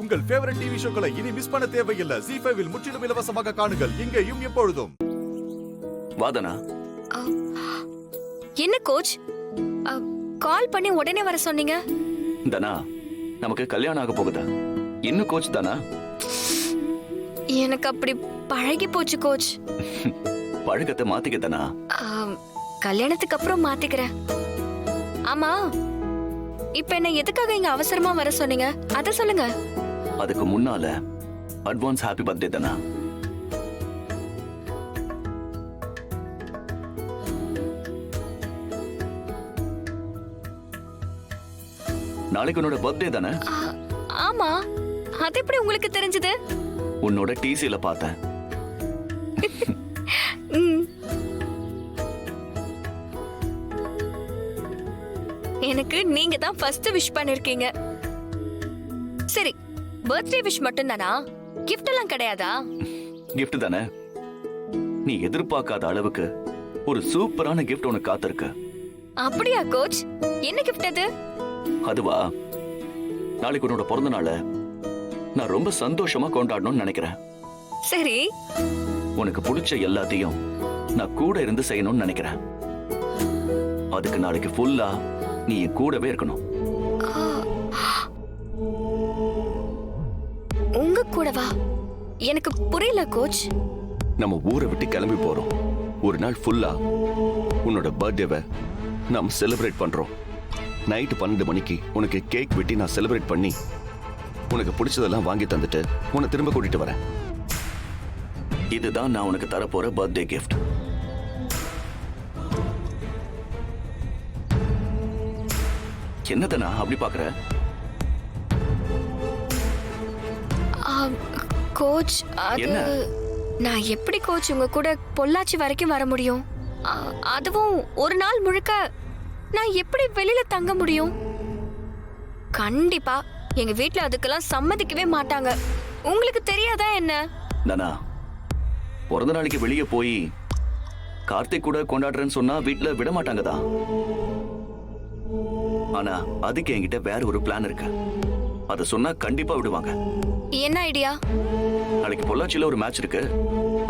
உங்கள் favourite TV ஷோக்களை இனி miss பண்ண தேவையில்லை. ZEE5 இல் முற்றிலும் இலவசமாக காணுங்கள். இங்கேயும் எப்பொழுதும். வாதனா, என்ன கோச் கால் பண்ணி உடனே வர சொன்னீங்க? தனா, நமக்கு கல்யாணம் ஆக போகுதா? இன்னும் கோச் தானா? எனக்கு அப்படி பழகி போச்சு கோச். பழக்கத்தை மாத்திக்க தானா? கல்யாணத்துக்கு அப்புறம் மாத்திக்கிறேன். ஆமா, இப்ப என்ன எதுக்காக இங்க அவசரமா வர சொன்னீங்க? அத சொல்லுங்க. அதுக்கு முன்னால அட்வான்ஸ் ஹாப்பி பர்த்டே தானா. நாளைக்கு உன்னோட பர்த்டே தானே? ஆமா, அது எப்படி உங்களுக்கு தெரிஞ்சது? உன்னோட டிசில பார்த்தேன். எனக்கு நீங்க தான் ஃபர்ஸ்ட் விஷ் பண்ணிருக்கீங்க. சரி, பர்த்டே விஷ் மட்டும் தானா? கிஃப்ட் எல்லாம் கிடையாதா? கிஃப்ட் தானே. நீ எதிர்பார்க்காத அளவுக்கு ஒரு சூப்பரான கிஃப்ட் உனக்கு காத்திருக்கு. அப்படியா கோச்? என்ன கிஃப்ட் அது? அதுவா, நாளைக்கு உன்னோட பிறந்த நாள நான் ரொம்ப சந்தோஷமா கொண்டாடணும்னு நினைக்கிறேன். சரி, உனக்கு பிடிச்ச எல்லாத்தையும் நான் கூட இருந்து செய்யணும்னு நினைக்கிறேன். அதுக்கு நாளைக்கு ஃபுல்லா நீ என் கூடவே இருக்கணும். உங்க கூடவா? எனக்கு புரியல கோச். நம்ம ஊரை விட்டு கிளம்பி போறோம். ஒரு நாள் ஃபுல்லா உன்னோட பர்த்டேவை நாம் செலிப்ரேட் பண்றோம். நைட்டு 12 மணிக்கு உனக்கு கேக் வெட்டி நான் செலிப்ரேட் பண்ணி உனக்கு பிடிச்சதெல்லாம் வாங்கி தந்துட்டு உன்னை திரும்ப கூட்டிட்டு வரேன். இதுதான் நான் உனக்கு தரப்போற பர்த்டே கிஃப்ட். என்னதனா அப்படி பாக்குற? கோச், என்ன? நான் எப்படி கோச் உங்க கூட பொள்ளாச்சி வரைக்கும் வர முடியும்? அதுவும் ஒரு நாள் முழுக்க நான் எப்படி வெளியில தங்க முடியும்? கண்டிப்பா எங்க வீட்ல அதுக்கெல்லாம் சம்மதிக்கவே மாட்டாங்க. உங்களுக்கு தெரியாதா என்ன? தனா, பிறந்த நாளைக்கு வெளியே போய் கார்த்திக் கூட கொண்டாடுறேன்னு சொன்னா வீட்டுல விட மாட்டாங்கதா. ஆனா அதுக்கு என்கிட்ட வேற ஒரு பிளான் இருக்கு. அத சொன்னா கண்டிப்பா விடுவாங்க. என்ன ஐடியா? நாளைக்கு பொள்ளாச்சியில ஒரு மேட்ச் இருக்கு.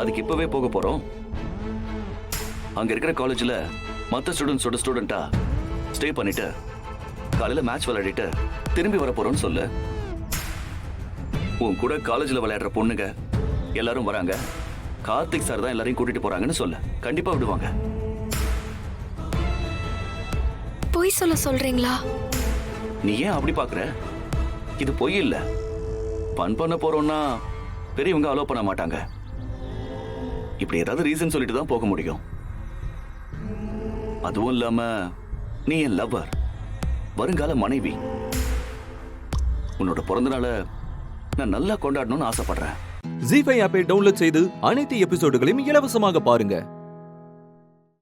அதுக்கு இப்பவே போக போறோம். அங்க இருக்கிற காலேஜ்ல மத்த ஸ்டூடெண்ட்ஸோட ஸ்டூடெண்டா ஸ்டே பண்ணிட்டு காலையில மேட்ச் விளையாடிட்டு திரும்பி வர போறோம்னு சொல்லு. உன் கூட காலேஜ்ல விளையாடுற பொண்ணுங்க எல்லாரும் வராங்க. கார்த்திக் சார் தான் எல்லாரையும் கூட்டிட்டு போறாங்கன்னு சொல்லு. கண்டிப்பா விடுவாங்க. பொய் சொல்றீங்களா? நீ ஏன் அப்படி பாக்குற? இது பொய் இல்ல. பன் பண்ண போறோம்னா பெரியவங்க அலோ பண்ண மாட்டாங்க. இப்படி ஏதாவது ரீசன் சொல்லிட்டு தான் போக முடியும். அதுவும் இல்லாம நீ என் லவ்வர், வருங்கால மனைவி. உன்னோட பிறந்த நாளை நான் நல்லா கொண்டாடணும்னு ஆசைப்படுறேன். ZEE5 ஆப்பை டவுன்லோட் செய்து அனைத்து எபிசோடுகளையும் இலவசமாக பாருங்க.